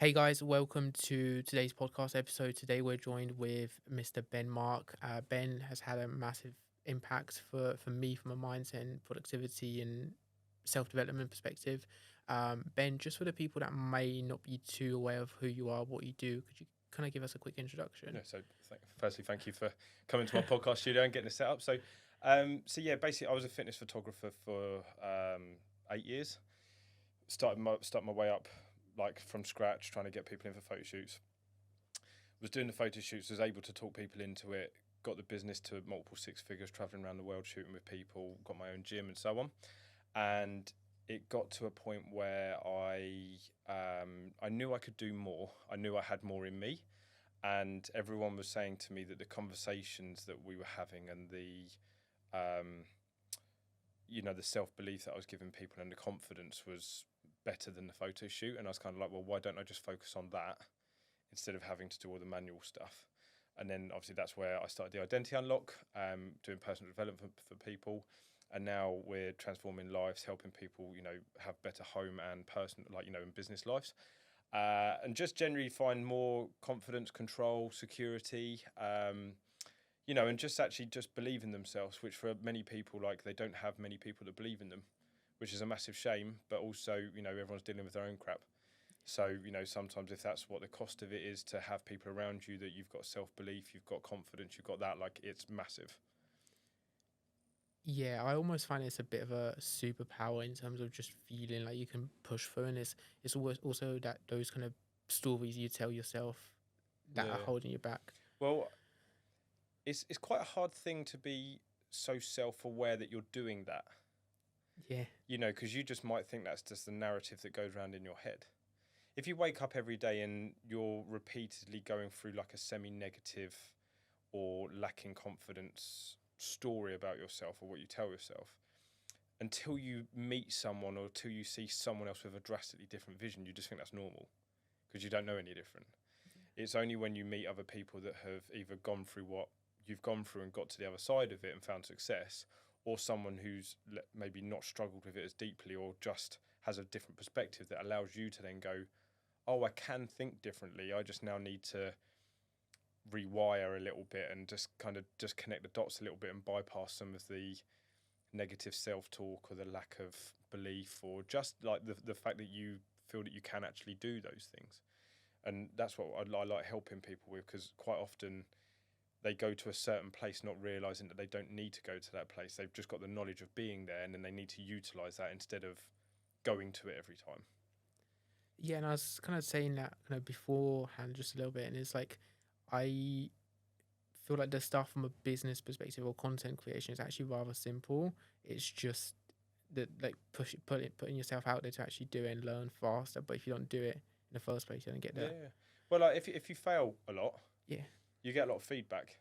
Hey guys, welcome to today's podcast episode. Today we're joined with Mr. Ben Mark. Ben has had a massive impact for me from a mindset and productivity and self development perspective. Ben, just for the people that may not be too aware of who you are, what you do, could you kind of give us a quick introduction? No, so firstly, thank you for coming to my podcast studio and getting it set up. So yeah, basically, I was a fitness photographer for 8 years. Started my way up like from scratch, trying to get people in for photo shoots. Was doing the photo shoots, was able to talk people into it. Got the business to multiple six figures, traveling around the world shooting with people. Got my own gym and so on, and it got to a point where I knew I could do more. I knew I had more in me, and everyone was saying to me that the conversations that we were having and um, the self belief that I was giving people and the confidence was better than the photo shoot. And I was kind of like, well, why don't I just focus on that instead of having to do all the manual stuff? And then obviously that's where I started the identity unlock, doing personal development for people. And now we're transforming lives, helping people, have better home and personal, and business lives, and just generally find more confidence, control, security, and just actually just believe in themselves, which for many people, like they don't have many people that believe in them, which is a massive shame. But also, everyone's dealing with their own crap. So, sometimes if that's what the cost of it is to have people around you that you've got self belief, you've got confidence, you've got that, like it's massive. Yeah, I almost find it's a bit of a superpower in terms of just feeling like you can push through, and it's always also that those kind of stories you tell yourself that are Yeah. holding you back. Well, it's quite a hard thing to be so self aware that you're doing that, Yeah, because you just might think that's just the narrative that goes around in your head. If you wake up every day and you're repeatedly going through like a semi-negative or lacking confidence story about yourself or what you tell yourself, until you meet someone or until you see someone else with a drastically different vision, you just think that's normal because you don't know any different. It's only when you meet other people that have either gone through what you've gone through and got to the other side of it and found success, or someone who's maybe not struggled with it as deeply or just has a different perspective that allows you to then go, oh, I can think differently. I just now need to rewire a little bit and just kind of just connect the dots a little bit and bypass some of the negative self-talk or the lack of belief or just like the fact that you feel that you can actually do those things. And that's what I like helping people with, because quite often they go to a certain place not realizing that they don't need to go to that place. They've just got the knowledge of being there, and then they need to utilize that instead of going to it every time. yeah, and I was kind of saying that kind of beforehand just a little bit, and it's like I feel like the stuff from a business perspective or content creation is actually rather simple. It's just that like putting yourself out there to actually do it and learn faster. But if you don't do it in the first place, you don't get Yeah, there. yeah. Well, like if you fail a lot, Yeah, you get a lot of feedback,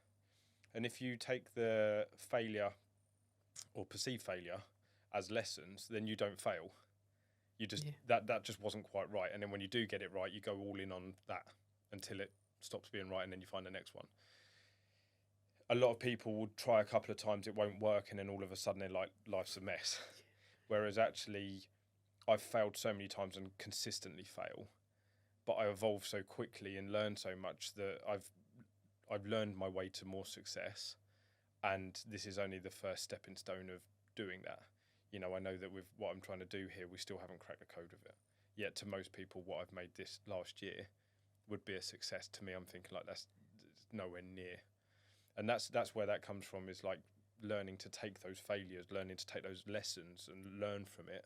and if you take the failure or perceived failure as lessons, then you don't fail. You just yeah, that just wasn't quite right, and then when you do get it right, you go all in on that until it stops being right, and then you find the next one. A lot of people will try a couple of times, it won't work, and then all of a sudden they're like, life's a mess. Whereas actually, I've failed so many times and consistently fail, but I evolve so quickly and learn so much that I've learned my way to more success, and this is only the first stepping stone of doing that. I know that with what I'm trying to do here, we still haven't cracked the code of it. Yet to most people, what I've made this last year would be a success. To me, I'm thinking like that's nowhere near. And that's where that comes from, is like learning to take those failures, learning to take those lessons and learn from it,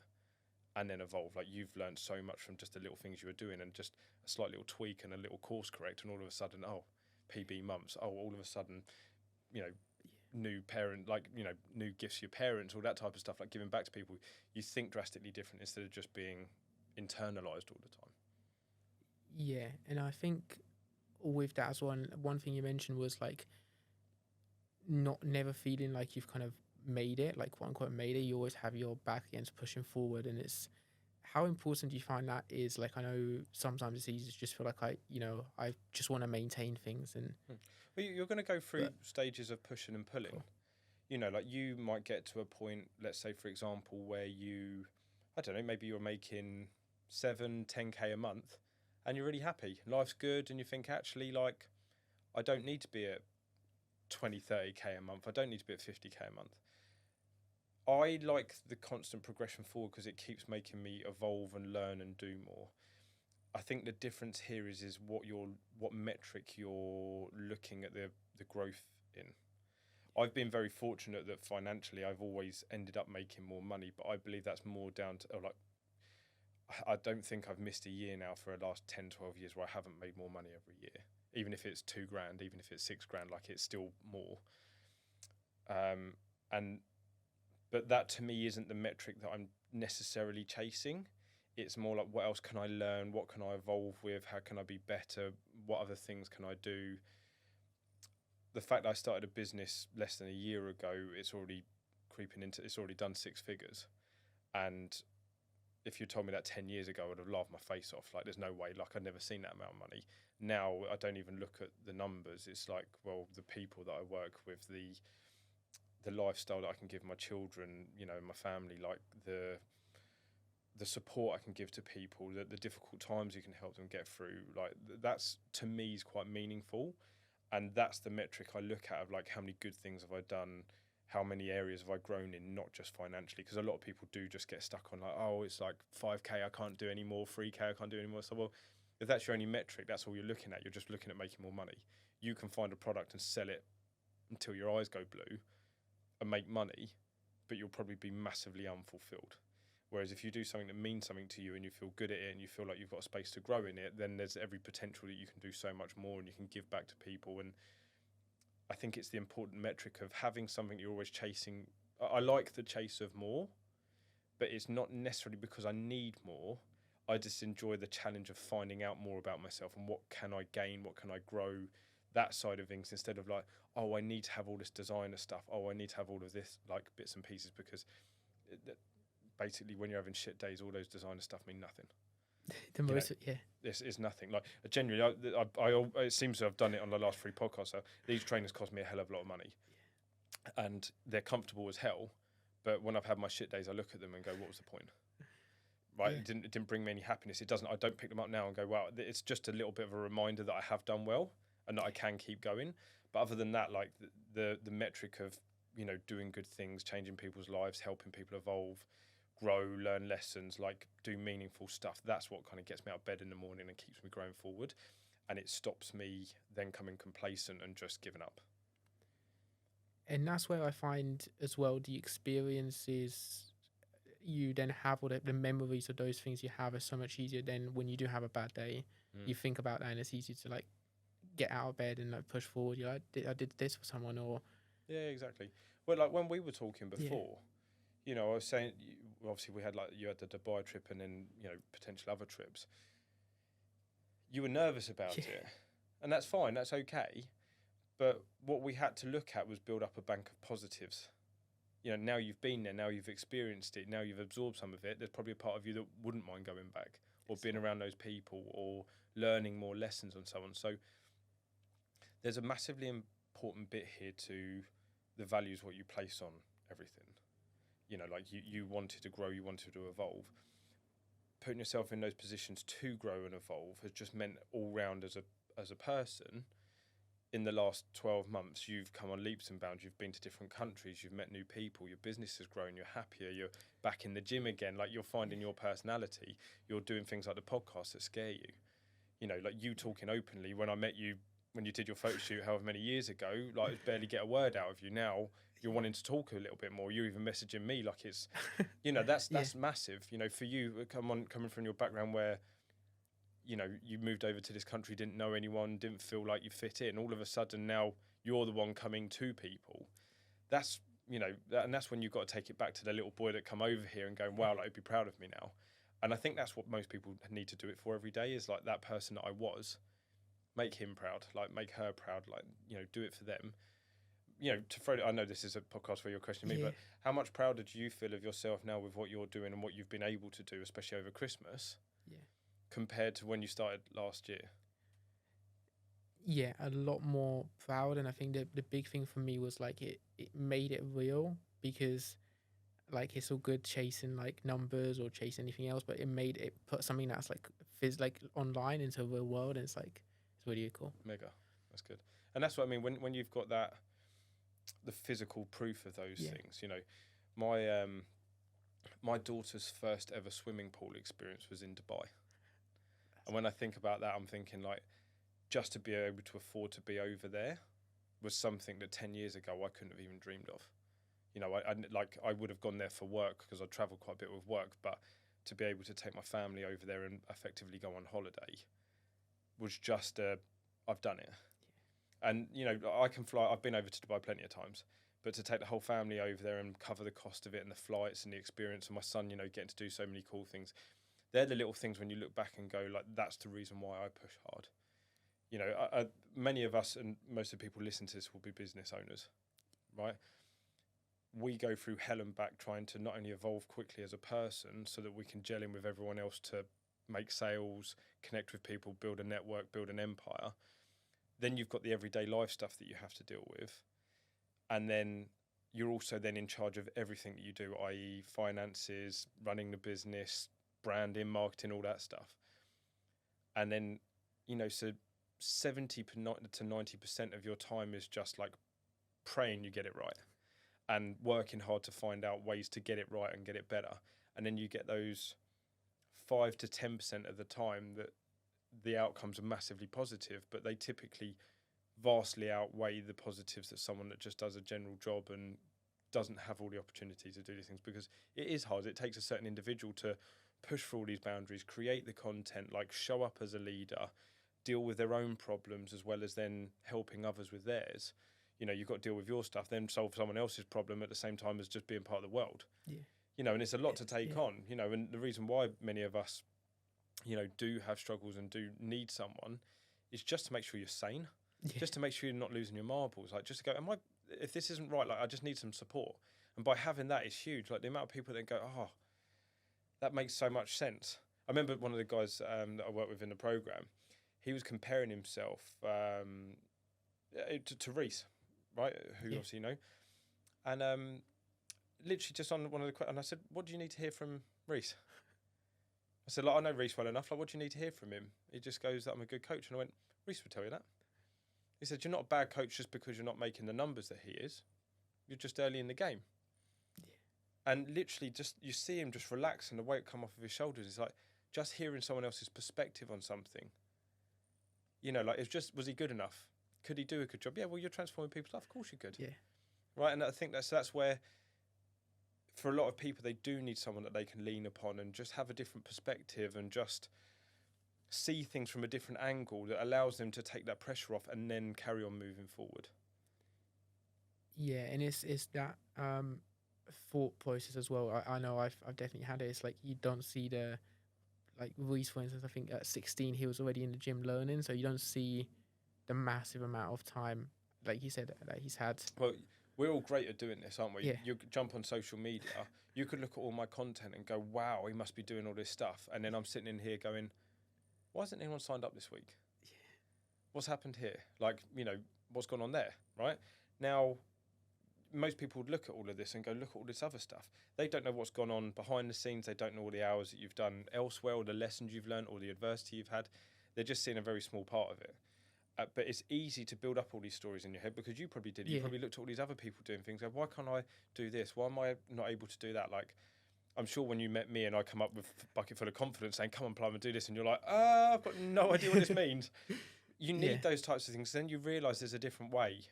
and then evolve. Like you've learned so much from just the little things you were doing and just a slight little tweak and a little course correct, and all of a sudden, oh, PB months. Oh, all of a sudden, you know, new parent, like, new gifts for your parents, all that type of stuff, like giving back to people. You think drastically different instead of just being internalized all the time. yeah. And I think with that as well, one thing you mentioned was like not never feeling like you've kind of made it, like quote unquote made it. You always have your back against pushing forward, and it's how important do you find that is? Like I know sometimes it's easy to just feel like I just want to maintain things and Well, you're going to go through but stages of pushing and pulling. cool. Like you might get to a point, let's say, for example, where I don't know, maybe you're making 7, 10K a month, and you're really happy. Life's good, and you think actually like I don't need to be at 20, 30k a month. I don't need to be at 50k a month. I like the constant progression forward because it keeps making me evolve and learn and do more. I think the difference here is what metric you're looking at the growth in. I've been very fortunate that financially I've always ended up making more money, but I believe that's more down to like I don't think I've missed a year now for the last 10, 12 years where I haven't made more money every year. Even if it's 2 grand, even if it's 6 grand, like it's still more. And but that to me isn't the metric that I'm necessarily chasing. It's more like what else can I learn? What can I evolve with? How can I be better? What other things can I do? The fact that I started a business less than a year ago, it's already it's already done 6 figures. And if you told me that 10 years ago, I would have laughed my face off. Like, there's no way, like, I'd never seen that amount of money. Now, I don't even look at the numbers. It's like, well, the people that I work with, the lifestyle that I can give my children, you know, my family, like the support I can give to people, the difficult times you can help them get through, like that's to me is quite meaningful, and that's the metric I look at of like how many good things have I done, how many areas have I grown in, not just financially, because a lot of people do just get stuck on like, oh, it's like 5k I can't do any more, 3k I can't do any more. So well, if that's your only metric, that's all you're looking at. You're just looking at making more money. You can find a product and sell it until your eyes go blue and make money, but you'll probably be massively unfulfilled. Whereas if you do something that means something to you and you feel good at it and you feel like you've got a space to grow in it, then there's every potential that you can do so much more and you can give back to people. And I think it's the important metric of having something you're always chasing. I like the chase of more, but it's not necessarily because I need more. I just enjoy the challenge of finding out more about myself and what can I gain, what can I grow, that side of things, instead of like, oh, I need to have all this designer stuff. Oh, I need to have all of this like bits and pieces, because basically when you're having shit days, all those designer stuff mean nothing. The most, yeah. This is nothing. Like genuinely, it seems to have done it on the last 3 podcasts. So these trainers cost me a hell of a lot of money, and they're comfortable as hell. But when I've had my shit days, I look at them and go, what was the point? Right? Yeah. It didn't bring me any happiness. It doesn't. I don't pick them up now and go, wow. It's just a little bit of a reminder that I have done well and that I can keep going. But other than that, like the metric of, you know, doing good things, changing people's lives, helping people evolve, grow, learn lessons, like do meaningful stuff, that's what kind of gets me out of bed in the morning and keeps me growing forward. And it stops me then coming complacent and just giving up. And that's where I find as well the experiences you then have, or the memories of those things you have, are so much easier than when you do have a bad day. You think about that and it's easy to like get out of bed and like push forward. You're like, I did this for someone, or yeah, exactly. Well, like when we were talking before, you know, I was saying, obviously we had like, you had the Dubai trip and then, you know, potential other trips. You were nervous about it, and that's fine, that's okay. But what we had to look at was build up a bank of positives. You know, now you've been there, now you've experienced it, now you've absorbed some of it, there's probably a part of you that wouldn't mind going back or being around those people or learning more lessons and so on. So there's a massively important bit here to the values, what you place on everything. You know, like you wanted to grow, you wanted to evolve. Putting yourself in those positions to grow and evolve has just meant all round as a person. In the last 12 months, you've come on leaps and bounds. You've been to different countries. You've met new people. Your business has grown. You're happier. You're back in the gym again. Like, you're finding your personality. You're doing things like the podcast that scare you. You know, like you talking openly. When I met you, when you did your photo shoot however many years ago, like I'd barely get a word out of you. Now you're wanting to talk a little bit more. You're even messaging me like it's, you know, that's massive. You know, for you, coming from your background where, you know, you moved over to this country, didn't know anyone, didn't feel like you fit in. All of a sudden now you're the one coming to people. That's, you know, and that's when you've got to take it back to the little boy that come over here and going, wow, like, I'd be proud of me now. And I think that's what most people need to do it for every day, is like that person that I was, make him proud, like make her proud, like, you know, do it for them. You know, to throw, I know this is a podcast where you're questioning me, but how much prouder do you feel of yourself now with what you're doing and what you've been able to do, especially over Christmas? Compared to when you started last year? Yeah, a lot more proud. And I think the big thing for me was like it made it real, because like it's all good chasing like numbers or chase anything else, but it made it put something that's like like online into the real world, and it's like it's really cool. Mega. That's good. And that's what I mean when you've got that, the physical proof of those Yeah. things. You know, my my daughter's first ever swimming pool experience was in Dubai. And when I think about that, I'm thinking like, just to be able to afford to be over there was something that 10 years ago I couldn't have even dreamed of. You know, I would have gone there for work because I travelled quite a bit with work, but to be able to take my family over there and effectively go on holiday was just I've done it. And you know, I can fly. I've been over to Dubai plenty of times, but to take the whole family over there and cover the cost of it and the flights and the experience, and my son, you know, getting to do so many cool things, they're the little things when you look back and go like, that's the reason why I push hard. You know, many of us and most of the people listening to this will be business owners, right? We go through hell and back trying to not only evolve quickly as a person so that we can gel in with everyone else to make sales, connect with people, build a network, build an empire. Then you've got the everyday life stuff that you have to deal with. And then you're also then in charge of everything that you do, i.e. finances, running the business, branding, marketing, all that stuff. And then, you know, so 70 to 90% of your time is just like praying you get it right and working hard to find out ways to get it right and get it better. And then you get those 5 to 10% of the time that the outcomes are massively positive, but they typically vastly outweigh the positives that someone that just does a general job and doesn't have all the opportunity to do these things, because it is hard. It takes a certain individual to push for all these boundaries, create the content, like show up as a leader, deal with their own problems as well as then helping others with theirs. You know, you've got to deal with your stuff, then solve someone else's problem at the same time as just being part of the world. Yeah. You know, and it's a lot to take on, you know, and the reason why many of us, you know, do have struggles and do need someone is just to make sure you're sane, just to make sure you're not losing your marbles. Like, just to go, if this isn't right, like, I just need some support. And by having that is huge. Like, the amount of people that go, oh, that makes so much sense. I remember one of the guys that I worked with in the program, he was comparing himself to Reese, right? Who obviously you know. And literally just on one of the questions, and I said, what do you need to hear from Reese? I said, like, I know Reese well enough. Like, what do you need to hear from him? He just goes that I'm a good coach. And I went, Reese would tell you that. He said, you're not a bad coach just because you're not making the numbers that he is. You're just early in the game. Yeah. And literally just, you see him just relax and the weight come off of his shoulders. It's like just hearing someone else's perspective on something. You know, like, it's just, was he good enough? Could he do a good job? Yeah, well, you're transforming people's life. Of course you could. Yeah. Right. And I think that's where, for a lot of people, they do need someone that they can lean upon and just have a different perspective and just see things from a different angle that allows them to take that pressure off and then carry on moving forward. Yeah, and it's that thought process as well. I know I've definitely had it. It's like you don't see the, like Reese, for instance, I think at 16 he was already in the gym learning, so you don't see the massive amount of time, like you said, that he's had. Well, we're all great at doing this, aren't we? Yeah. You jump on social media, you could look at all my content and go, wow, he must be doing all this stuff. And then I'm sitting in here going, why hasn't anyone signed up this week? Yeah. What's happened here? Like, you know, what's gone on there, right? Now, most people would look at all of this and go, look at all this other stuff. They don't know what's gone on behind the scenes. They don't know all the hours that you've done elsewhere or the lessons you've learned or the adversity you've had. They're just seeing a very small part of it. But it's easy to build up all these stories in your head because you probably did. You probably looked at all these other people doing things. Like, why can't I do this? Why am I not able to do that? Like, I'm sure when you met me and I come up with a bucket full of confidence saying, come on, Plum, and do this. And you're like, I've got no idea what this means. You need those types of things. Then you realise there's a different way.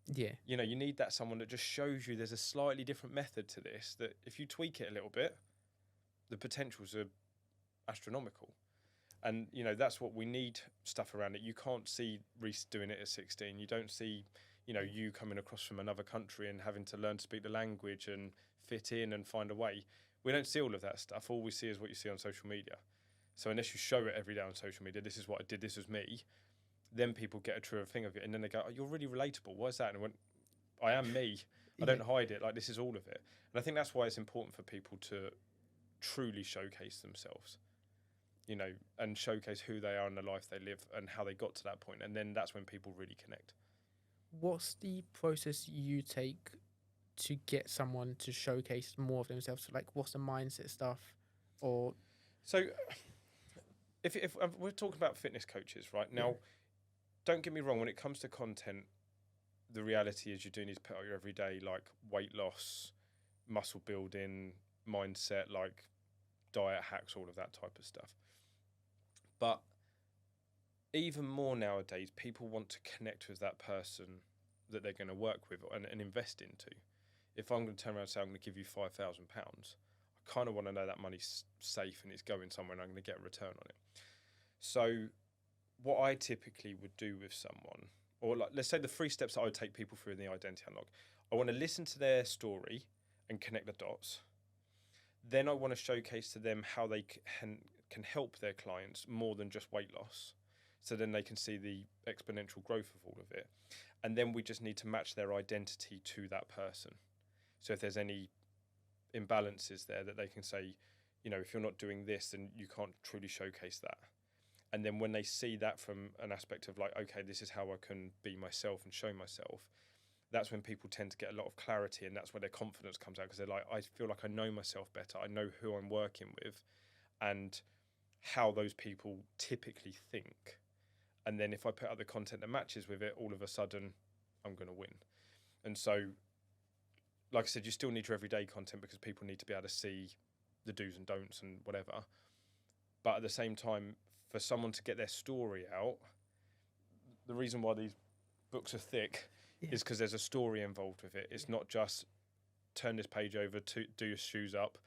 Yeah. You know, you need that someone that just shows you there's a slightly different method to this, that if you tweak it a little bit, the potentials are astronomical. And, you know, that's what we need stuff around it. You can't see Reese doing it at 16. You don't see, you know, you coming across from another country and having to learn to speak the language and fit in and find a way. We don't see all of that stuff. All we see is what you see on social media. So unless you show it every day on social media, this is what I did, this was me, then people get a truer thing of it. And then they go, oh, you're really relatable. What is that? And I went, I am me. I don't hide it. Like, this is all of it. And I think that's why it's important for people to truly showcase themselves, you know, and showcase who they are and the life they live and how they got to that point. And then that's when people really connect. What's the process you take to get someone to showcase more of themselves? Like, what's the mindset stuff? Or so if we're talking about fitness coaches right Yeah. now, don't get me wrong. When it comes to content, the reality is you do need to put out your everyday, like weight loss, muscle building, mindset, like diet hacks, all of that type of stuff. But even more nowadays, people want to connect with that person that they're going to work with and invest into. If I'm going to turn around and say I'm going to give you £5,000, I kind of want to know that money's safe and it's going somewhere and I'm going to get a return on it. So what I typically would do with someone, or like, let's say the 3 steps that I would take people through in the identity unlock. I want to listen to their story and connect the dots. Then I want to showcase to them how they can help their clients more than just weight loss. So then they can see the exponential growth of all of it. And then we just need to match their identity to that person. So if there's any imbalances there, that they can say, you know, if you're not doing this, then you can't truly showcase that. And then when they see that from an aspect of like, okay, this is how I can be myself and show myself, that's when people tend to get a lot of clarity, and that's where their confidence comes out, because they're like, I feel like I know myself better. I know who I'm working with and how those people typically think. And then if I put out the content that matches with it, all of a sudden I'm going to win. And so, like I said, you still need your everyday content because people need to be able to see the do's and don'ts and whatever. But at the same time, for someone to get their story out, the reason why these books are thick is because there's a story involved with it. It's not just turn this page over, to do your shoes up,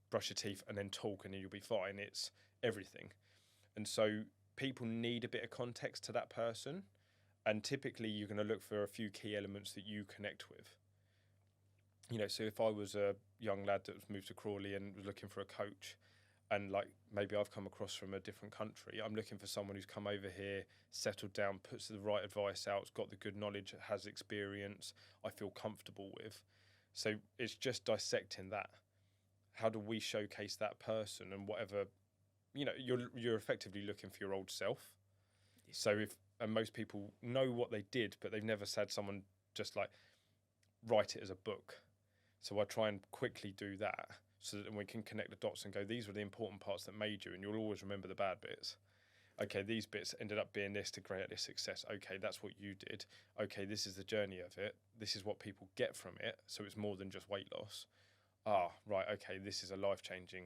brush your teeth, and then talk, and then you'll be fine. It's everything. And so people need a bit of context to that person. And typically you're going to look for a few key elements that you connect with. You know, so if I was a young lad that was moved to Crawley and was looking for a coach, and like maybe I've come across from a different country, I'm looking for someone who's come over here, settled down, puts the right advice out, has got the good knowledge, has experience, I feel comfortable with. So it's just dissecting that. How do we showcase that person? And whatever, you know, you're effectively looking for your old self. So and most people know what they did, but they've never said someone just like write it as a book. So I try and quickly do that, so that we can connect the dots and go, these were the important parts that made you, and you'll always remember the bad bits. Okay, these bits ended up being this to create this success. Okay, that's what you did. Okay, this is the journey of it. This is what people get from it. So it's more than just weight loss. Ah, right, okay, this is a life-changing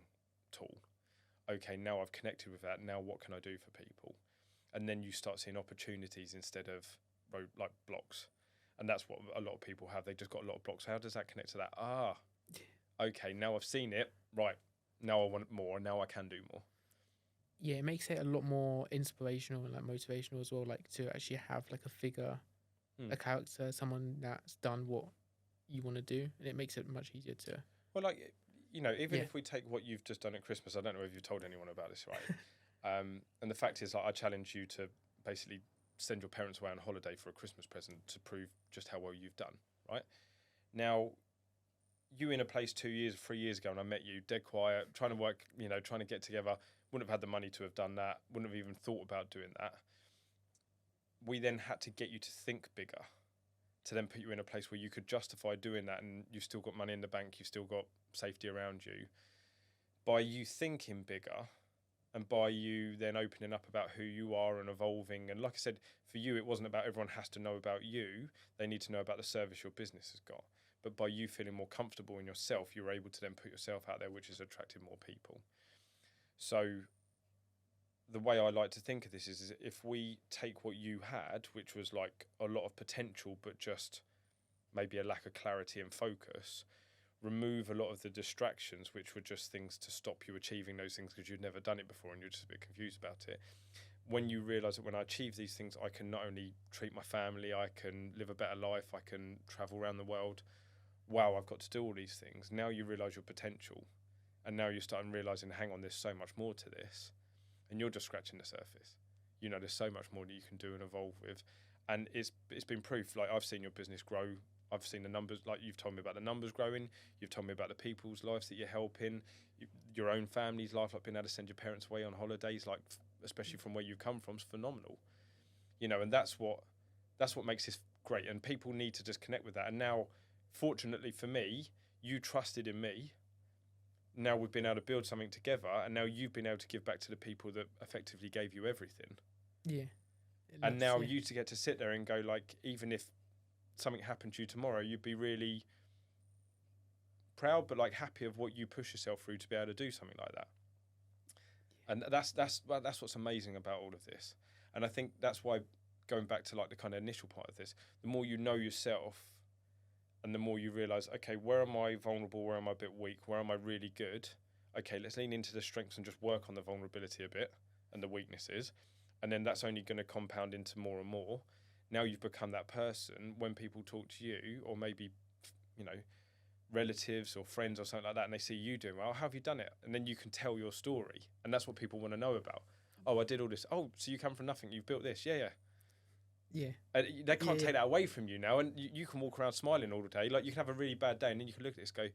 tool. Okay, now I've connected with that. Now what can I do for people? And then you start seeing opportunities instead of like blocks. And that's what a lot of people have. They just got a lot of blocks. How does that connect to that? Ah, okay, now I've seen it. Right, now I want more. Now I can do more. Yeah, it makes it a lot more inspirational and like motivational as well. Like to actually have like a figure, a character, someone that's done what you want to do, and it makes it much easier to. Well, like, you know, even if we take what you've just done at Christmas, I don't know if you've told anyone about this, right? And the fact is, like, I challenge you to basically send your parents away on holiday for a Christmas present to prove just how well you've done, right? Now, you in a place 2 years, 3 years ago, and I met you, dead quiet, trying to work, you know, trying to get together, wouldn't have had the money to have done that, wouldn't have even thought about doing that. We then had to get you to think bigger, to then put you in a place where you could justify doing that, and you've still got money in the bank, you've still got safety around you. By you thinking bigger, and by you then opening up about who you are and evolving, and like I said, for you, it wasn't about everyone has to know about you, they need to know about the service your business has got. But by you feeling more comfortable in yourself, you're able to then put yourself out there, which has attracted more people. So the way I like to think of this is if we take what you had, which was like a lot of potential, but just maybe a lack of clarity and focus, remove a lot of the distractions, which were just things to stop you achieving those things because you'd never done it before and you're just a bit confused about it. When you realise that when I achieve these things, I can not only treat my family, I can live a better life, I can travel around the world. Wow, I've got to do all these things. Now you realise your potential, and now you're starting realising, hang on, there's so much more to this, and you're just scratching the surface. You know, there's so much more that you can do and evolve with, and it's been proof. Like, I've seen your business grow. I've seen the numbers, like you've told me about the numbers growing. You've told me about the people's lives that you're helping, your own family's life, like being able to send your parents away on holidays, like especially from where you've come from, is phenomenal. You know, and that's what makes this great, and people need to just connect with that. And now, fortunately for me, you trusted in me. now we've been able to build something together, and now you've been able to give back to the people that effectively gave you everything. Yeah. And That's, now yeah. you to get to sit there and go, like, even if something happened to you tomorrow, you'd be really proud, but like happy of what you push yourself through to be able to do something like that. And that's what's amazing about all of this. And I think that's why, going back to like the kind of initial part of this, the more you know yourself, and the more you realize, okay, where am I vulnerable? Where am I a bit weak? Where am I really good? Okay, let's lean into the strengths and just work on the vulnerability a bit and the weaknesses. And then that's only going to compound into more and more. Now you've become that person when people talk to you, or maybe, you know, relatives or friends or something like that, and they see you doing well, how have you done it? And then you can tell your story. And that's what people want to know about. Oh, I did all this. Oh, so you come from nothing. You've built this. Yeah. Yeah. And they can't Yeah. take that away from you now. And you can walk around smiling all the day. Like, you can have a really bad day, and then you can look at this and go,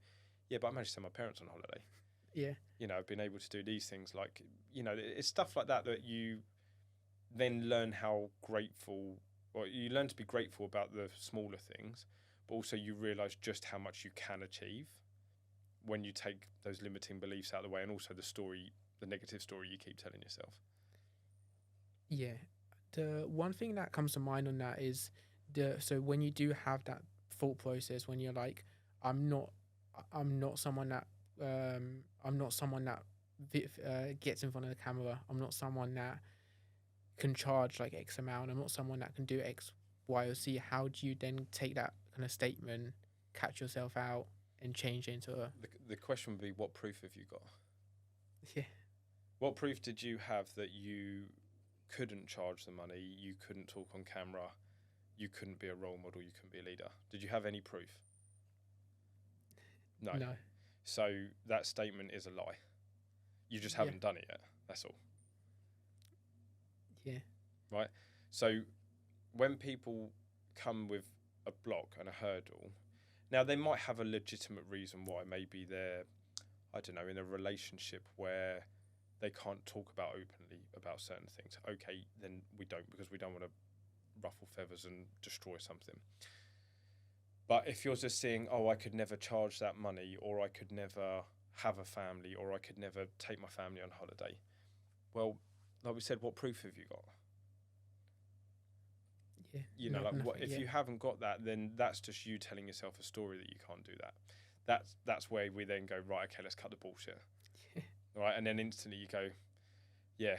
yeah, but I managed to send my parents on holiday. Yeah. You know, I've been able to do these things. Like, you know, it's stuff like that that you then learn how grateful, or you learn to be grateful about the smaller things, but also you realise just how much you can achieve when you take those limiting beliefs out of the way, and also the negative story you keep telling yourself. Yeah. The one thing that comes to mind on that is so when you do have that thought process, when you're like, I'm not someone that gets in front of the camera. I'm not someone that can charge like X amount. I'm not someone that can do X, Y, or Z. How do you then take that kind of statement, catch yourself out, and change it into a The question would be, what proof have you got? yeah. What proof did you have that you couldn't charge the money, you couldn't talk on camera, you couldn't be a role model, you couldn't be a leader? Did you have any proof? No. So that statement is a lie. You just haven't done it yet. That's all. Yeah. Right? So when people come with a block and a hurdle, now they might have a legitimate reason why. Maybe they're, I don't know, in a relationship where they can't talk about openly about certain things. Okay, then we don't, because we don't want to ruffle feathers and destroy something. But if you're just seeing, oh, I could never charge that money, or I could never have a family, or I could never take my family on holiday, well, like we said, what proof have you got? Yeah. You know, if you haven't got that, then that's just you telling yourself a story that you can't do that. That's where we then go, right, okay, let's cut the bullshit. Yeah. Right, and then instantly you go, yeah,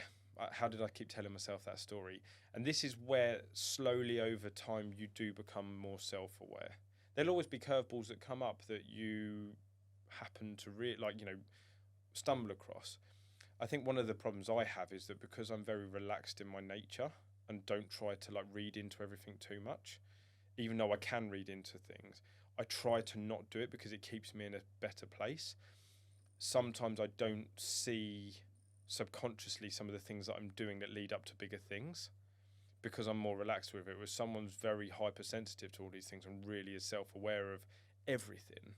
how did I keep telling myself that story? And this is where slowly over time you do become more self-aware. There'll always be curveballs that come up that you happen to stumble across. I think one of the problems I have is that because I'm very relaxed in my nature and don't try to like read into everything too much, even though I can read into things, I try to not do it because it keeps me in a better place. Sometimes I don't see subconsciously some of the things that I'm doing that lead up to bigger things because I'm more relaxed with it. Whereas someone's very hypersensitive to all these things and really is self-aware of everything,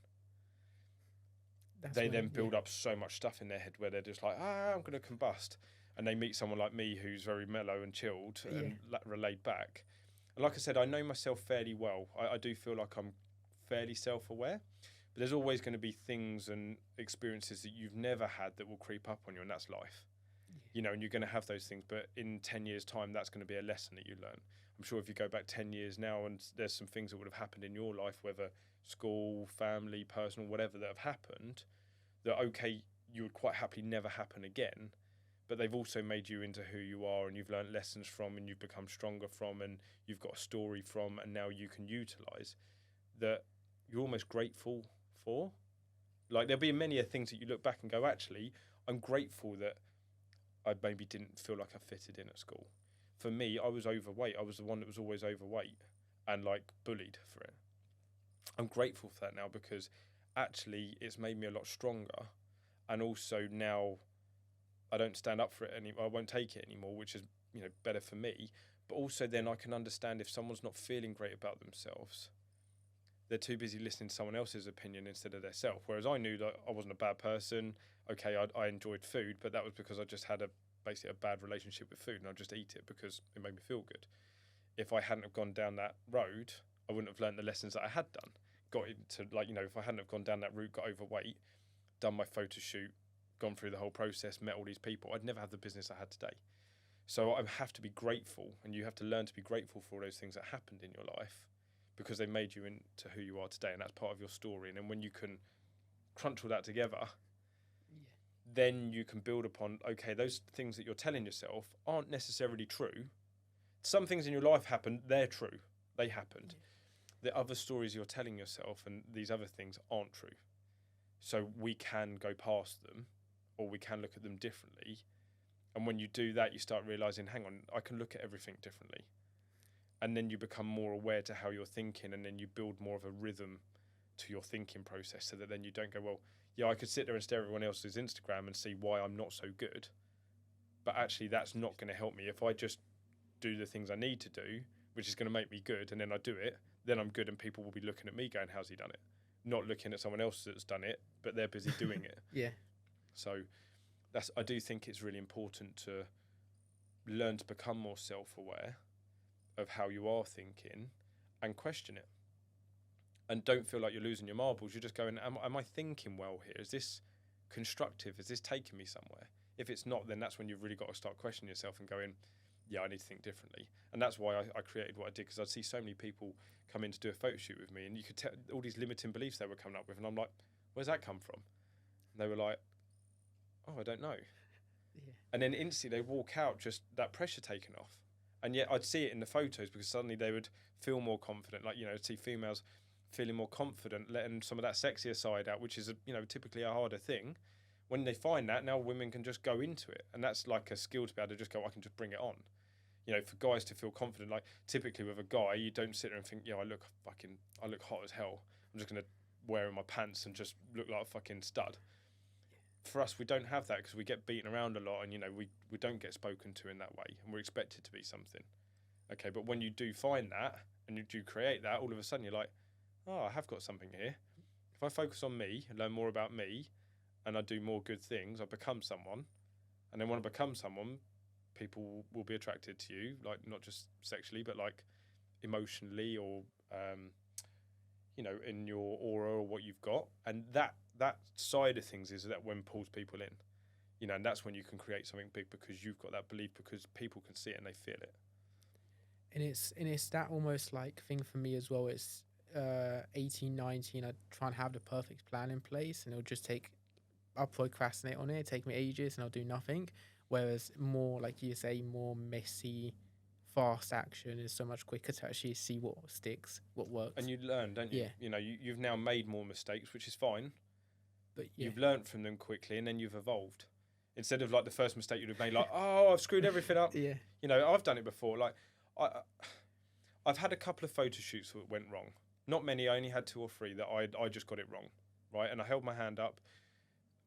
they then build up so much stuff in their head where they're just like, I'm going to combust. And they meet someone like me who's very mellow and chilled and laid back. And like I said, I know myself fairly well. I do feel like I'm fairly self-aware. But there's always going to be things and experiences that you've never had that will creep up on you, and that's life. You know, and you're going to have those things, but in 10 years' time, that's going to be a lesson that you learn. I'm sure if you go back 10 years now and there's some things that would have happened in your life, whether school, family, personal, whatever, that have happened, that, okay, you would quite happily never happen again, but they've also made you into who you are, and you've learned lessons from, and you've become stronger from, and you've got a story from, and now you can utilise that you're almost grateful for. Like, there'll be many things that you look back and go, actually, I'm grateful that I maybe didn't feel like I fitted in at school. For me, I was overweight. I was the one that was always overweight and like bullied for it. I'm grateful for that now because actually it's made me a lot stronger, and also now I don't stand up for it anymore. I won't take it anymore, which is, you know, better for me. But also then I can understand if someone's not feeling great about themselves, they're too busy listening to someone else's opinion instead of their self. Whereas I knew that I wasn't a bad person. Okay, I enjoyed food, but that was because I just had basically a bad relationship with food, and I just eat it because it made me feel good. If I hadn't have gone down that road, I wouldn't have learned the lessons that I had done. Got into, like, you know, if I hadn't have gone down that route, got overweight, done my photo shoot, gone through the whole process, met all these people, I'd never have the business I had today. So I have to be grateful, and you have to learn to be grateful for all those things that happened in your life, because they made you into who you are today, and that's part of your story. And then when you can crunch all that together, then you can build upon, okay, those things that you're telling yourself aren't necessarily true. Some things in your life happened, they're true, they happened. The other stories you're telling yourself and these other things aren't true. So we can go past them, or we can look at them differently. And when you do that, you start realizing, hang on, I can look at everything differently. And then you become more aware to how you're thinking, and then you build more of a rhythm to your thinking process, so that then you don't go, well, yeah, I could sit there and stare at everyone else's Instagram and see why I'm not so good. But actually, that's not going to help me. If I just do the things I need to do, which is going to make me good, and then I do it, then I'm good, and people will be looking at me going, how's he done it? Not looking at someone else that's done it, but they're busy doing it. Yeah. So I do think it's really important to learn to become more self-aware of how you are thinking and question it. And don't feel like you're losing your marbles. You're just going, am I thinking well here? Is this constructive? Is this taking me somewhere? If it's not, then that's when you've really got to start questioning yourself and going, yeah, I need to think differently. And that's why I created what I did, because I'd see so many people come in to do a photo shoot with me, and you could tell all these limiting beliefs they were coming up with. And I'm like, where's that come from? And they were like, oh, I don't know. Yeah. And then instantly they walk out, just that pressure taken off. And yet I'd see it in the photos, because suddenly they would feel more confident. Like, see females feeling more confident, letting some of that sexier side out, which is, typically a harder thing. When they find that, now women can just go into it. And that's like a skill to be able to just go, I can just bring it on. For guys to feel confident, like typically with a guy, you don't sit there and think, I look hot as hell. I'm just going to wear in my pants and just look like a fucking stud. For us, we don't have that, because we get beaten around a lot, and we don't get spoken to in that way, and we're expected to be something. Okay, but when you do find that and you do create that, all of a sudden you're like, oh, I have got something here. If I focus on me and learn more about me, and I do more good things, I become someone. And then when I become someone, people will be attracted to you, like not just sexually, but like emotionally, or in your aura or what you've got. And that side of things is that when pulls people in, and that's when you can create something big, because you've got that belief, because people can see it and they feel it. And it's that almost like thing for me as well. It's 18, 19, I try and have the perfect plan in place, and I'll procrastinate on it, take me ages, and I'll do nothing. Whereas more, like you say, more messy, fast action is so much quicker to actually see what sticks, what works. And you learn, don't you? Yeah. You've now made more mistakes, which is fine. But you've learned from them quickly, and then you've evolved. Instead of like the first mistake you'd have made, like, oh, I've screwed everything up. Yeah. I've done it before. Like, I've had a couple of photo shoots that went wrong. Not many. I only had 2 or 3 that I just got it wrong, right? And I held my hand up.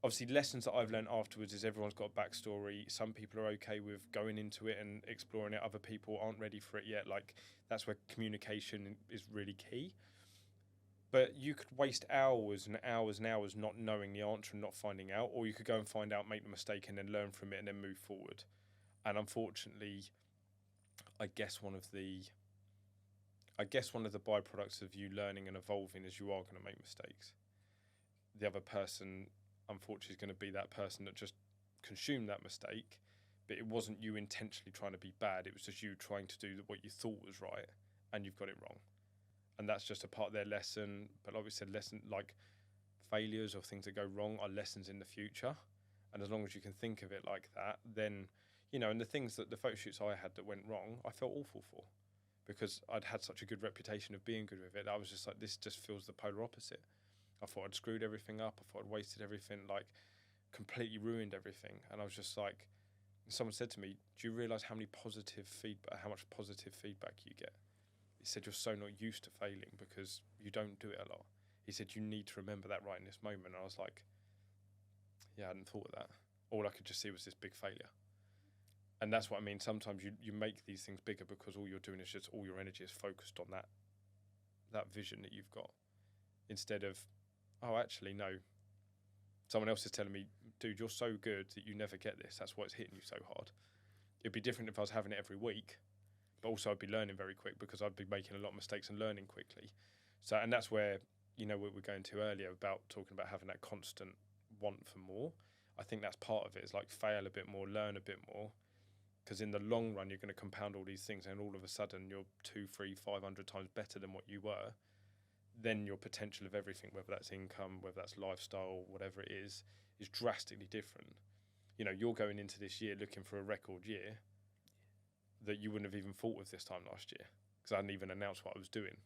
Obviously, lessons that I've learned afterwards is everyone's got a backstory. Some people are okay with going into it and exploring it. Other people aren't ready for it yet. Like, that's where communication is really key. But you could waste hours and hours and hours not knowing the answer and not finding out, or you could go and find out, make the mistake, and then learn from it and then move forward. And unfortunately, I guess one of the byproducts of you learning and evolving is you are going to make mistakes. The other person, unfortunately, is going to be that person that just consumed that mistake, but it wasn't you intentionally trying to be bad. It was just you trying to do what you thought was right, and you've got it wrong. And that's just a part of their lesson. But like we said, like failures or things that go wrong are lessons in the future. And as long as you can think of it like that, then, and the things that the photo shoots I had that went wrong, I felt awful for, because I'd had such a good reputation of being good with it. I was just like, this just feels the polar opposite. I thought I'd screwed everything up. I thought I'd wasted everything, like completely ruined everything. And I was just like, someone said to me, do you realise how much positive feedback you get? He said, you're so not used to failing because you don't do it a lot. He said, you need to remember that right in this moment. And I was like, yeah, I hadn't thought of that. All I could just see was this big failure. And that's what I mean. Sometimes you make these things bigger because all you're doing is just all your energy is focused on that vision that you've got. Instead of, oh, actually, no. Someone else is telling me, dude, you're so good that you never get this. That's why it's hitting you so hard. It'd be different if I was having it every week. But also I'd be learning very quick because I'd be making a lot of mistakes and learning quickly. So, and that's where, what we were going to earlier about talking about having that constant want for more. I think that's part of it. Is like fail a bit more, learn a bit more, because in the long run you're going to compound all these things, and all of a sudden you're 2, 3, 500 times better than what you were. Then your potential of everything, whether that's income, whether that's lifestyle, whatever it is drastically different. You know, you're going into this year looking for a record year that you wouldn't have even thought of this time last year, because I hadn't even announced what I was doing.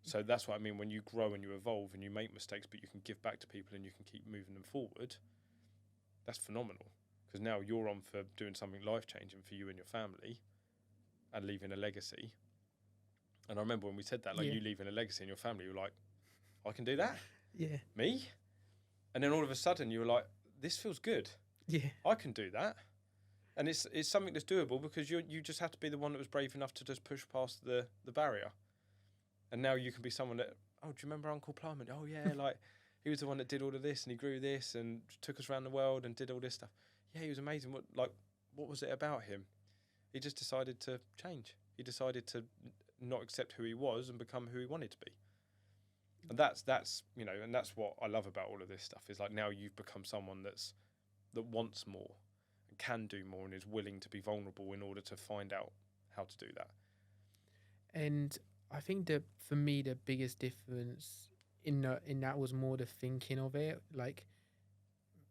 So that's what I mean, when you grow and you evolve and you make mistakes, but you can give back to people and you can keep moving them forward, that's phenomenal. Because now you're on for doing something life-changing for you and your family and leaving a legacy. And I remember when we said that, like, you leaving a legacy in your family, you're like, I can do that? Yeah. Me? And then all of a sudden you were like, this feels good. Yeah. I can do that. And it's something that's doable, because you just have to be the one that was brave enough to just push past the barrier. And now you can be someone that, oh, do you remember Uncle Plum? Oh, yeah, like, he was the one that did all of this, and he grew this and took us around the world and did all this stuff. Yeah, he was amazing. What was it about him? He just decided to change. He decided to not accept who he was and become who he wanted to be. And that's you know, and that's what I love about all of this stuff, is like, now you've become someone that wants more and can do more and is willing to be vulnerable in order to find out how to do that. And I think that for me the biggest difference in that was more the thinking of it. Like,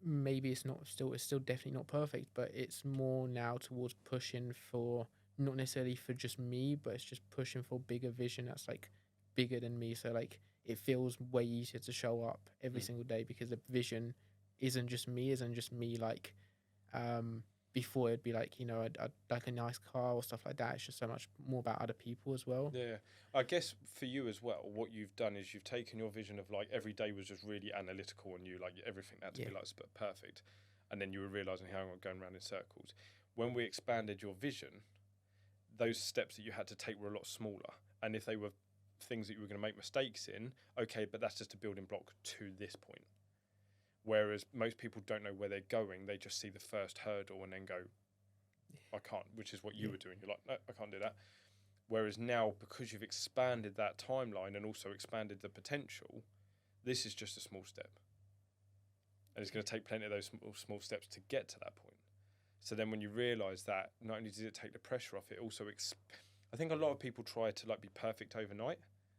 maybe it's still definitely not perfect, but it's more now towards pushing for, not necessarily for just me, but it's just pushing for bigger vision that's like bigger than me. So like, it feels way easier to show up every single day, because the vision isn't just me like, before it'd be like, you know, I'd like a nice car or stuff like that. It's just so much more about other people as well. Yeah, I guess for you as well, what you've done is you've taken your vision of like every day was just really analytical, and you like everything had to be like perfect, and then you were realizing how I'm going around in circles. When we expanded your vision, those steps that you had to take were a lot smaller, and if they were things that you were going to make mistakes in, okay, but that's just a building block to this point. Whereas most people don't know where they're going, they just see the first hurdle and then go, I can't, which is what you were doing. You're like, no, I can't do that. Whereas now, because you've expanded that timeline and also expanded the potential, this is just a small step. And it's going to take plenty of those small steps to get to that point. So then when you realise that, not only does it take the pressure off, it also, I think a lot of people try to like be perfect overnight,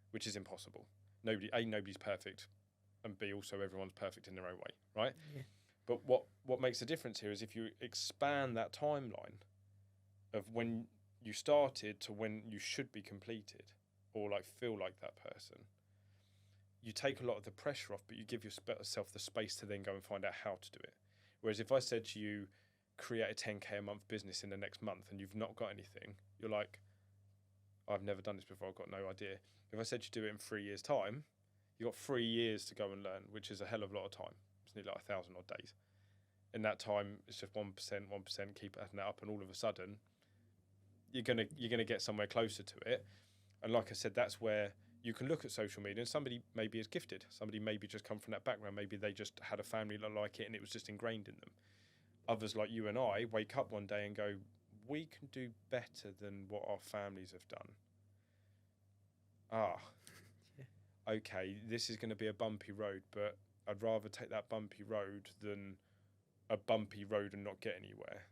which is impossible. Nobody's perfect, and B, also everyone's perfect in their own way, right? Yeah. But what makes a difference here is if you expand that timeline of when you started to when you should be completed, or like feel like that person, you take a lot of the pressure off, but you give yourself the space to then go and find out how to do it. Whereas if I said to you, create a 10K a month business in the next month, and you've not got anything, you're like, I've never done this before, I've got no idea. If I said you do it in 3 years' time, you've got 3 years to go and learn, which is a hell of a lot of time. It's nearly like 1,000 odd days. In that time, it's just 1%, keep adding that up, and all of a sudden, you're gonna get somewhere closer to it. And like I said, that's where you can look at social media, and somebody maybe is gifted. Somebody maybe just come from that background. Maybe they just had a family that like it, and it was just ingrained in them. Others, like you and I, wake up one day and go, we can do better than what our families have done. Okay, this is going to be a bumpy road, but I'd rather take that bumpy road than a bumpy road and not get anywhere.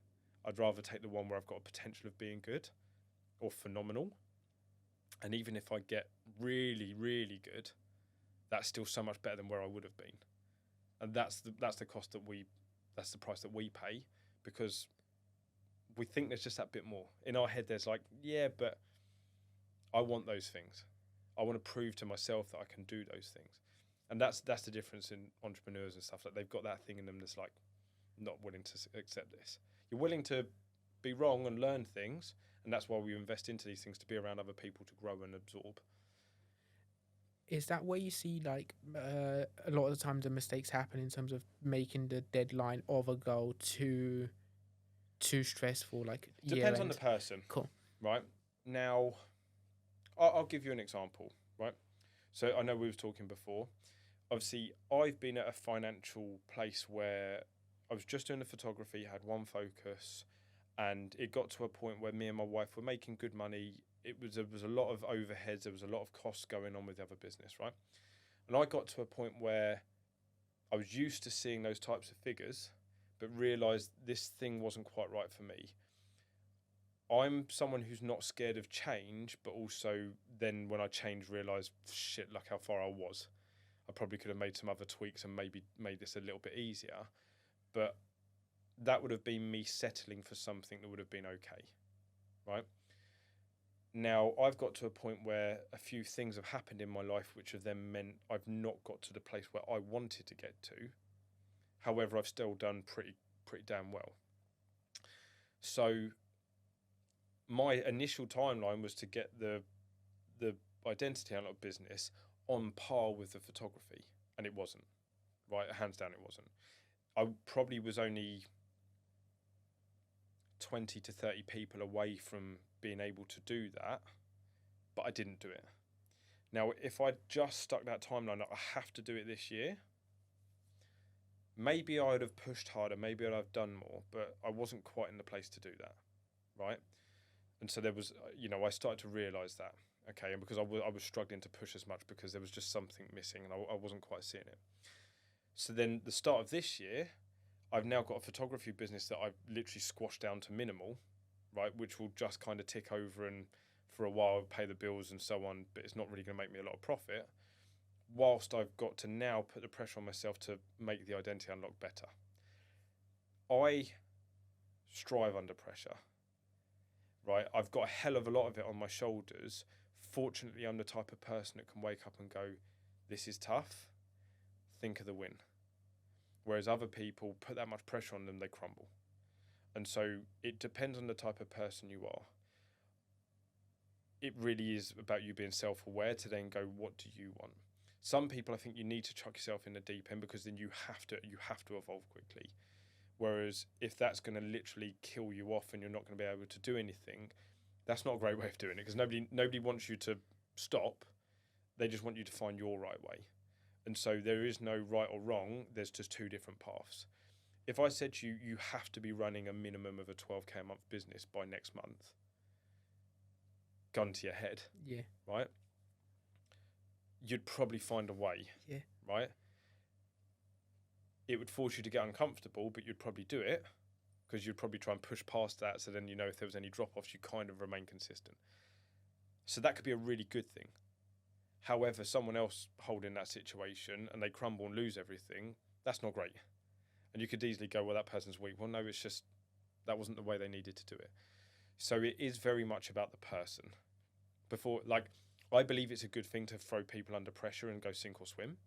I'd rather take the one where I've got a potential of being good or phenomenal. And even if I get really, really good, that's still so much better than where I would have been. And that's the cost that's the price that we pay, because we think there's just that bit more. In our head, there's like, yeah, but I want those things. I want to prove to myself that I can do those things. And that's the difference in entrepreneurs and stuff. Like, they've got that thing in them that's like not willing to accept this. You're willing to be wrong and learn things, and that's why we invest into these things, to be around other people, to grow and absorb. Is that where you see like a lot of the times the mistakes happen, in terms of making the deadline of a goal too stressful? Like, Depends on the person. Cool. Right? Now, I'll give you an example, right? So I know we were talking before. Obviously, I've been at a financial place where I was just doing the photography, had one focus, and it got to a point where me and my wife were making good money. There was a lot of overheads, there was a lot of costs going on with the other business, right? And I got to a point where I was used to seeing those types of figures, but realised this thing wasn't quite right for me. I'm someone who's not scared of change, but also then when I change, realise, shit, look how far I was. I probably could have made some other tweaks and maybe made this a little bit easier. But that would have been me settling for something that would have been okay, right? Now, I've got to a point where a few things have happened in my life which have then meant I've not got to the place where I wanted to get to. However, I've still done pretty damn well. So my initial timeline was to get the identity unlock business on par with the photography, and it wasn't. Right, hands down, it wasn't. I probably was only 20 to 30 people away from being able to do that, but I didn't do it. Now, if I just stuck that timeline up, I have to do it this year, maybe I would have pushed harder, maybe I'd have done more, but I wasn't quite in the place to do that, right? And so there was, I started to realise that, okay, and because I was struggling to push as much because there was just something missing and I wasn't quite seeing it. So then the start of this year, I've now got a photography business that I've literally squashed down to minimal, right, which will just kind of tick over and for a while pay the bills and so on, but it's not really going to make me a lot of profit. Whilst I've got to now put the pressure on myself to make the identity unlock better. I strive under pressure, right? I've got a hell of a lot of it on my shoulders. Fortunately, I'm the type of person that can wake up and go, this is tough, think of the win. Whereas other people put that much pressure on them, they crumble. And so it depends on the type of person you are. It really is about you being self-aware to then go, what do you want? Some people, I think you need to chuck yourself in the deep end because then you have to evolve quickly. Whereas if that's going to literally kill you off and you're not going to be able to do anything, that's not a great way of doing it because nobody wants you to stop. They just want you to find your right way. And so there is no right or wrong. There's just two different paths. If I said to you, you have to be running a minimum of a 12K a month business by next month, gun to your head, Yeah. right? You'd probably find a way, Yeah. right? It would force you to get uncomfortable, but you'd probably do it because you'd probably try and push past that. So then, if there was any drop-offs, you kind of remain consistent. So that could be a really good thing. However, someone else holding that situation and they crumble and lose everything, that's not great. And you could easily go, well, that person's weak. Well, no, it's just that wasn't the way they needed to do it. So it is very much about the person. I believe it's a good thing to throw people under pressure and go sink or swim.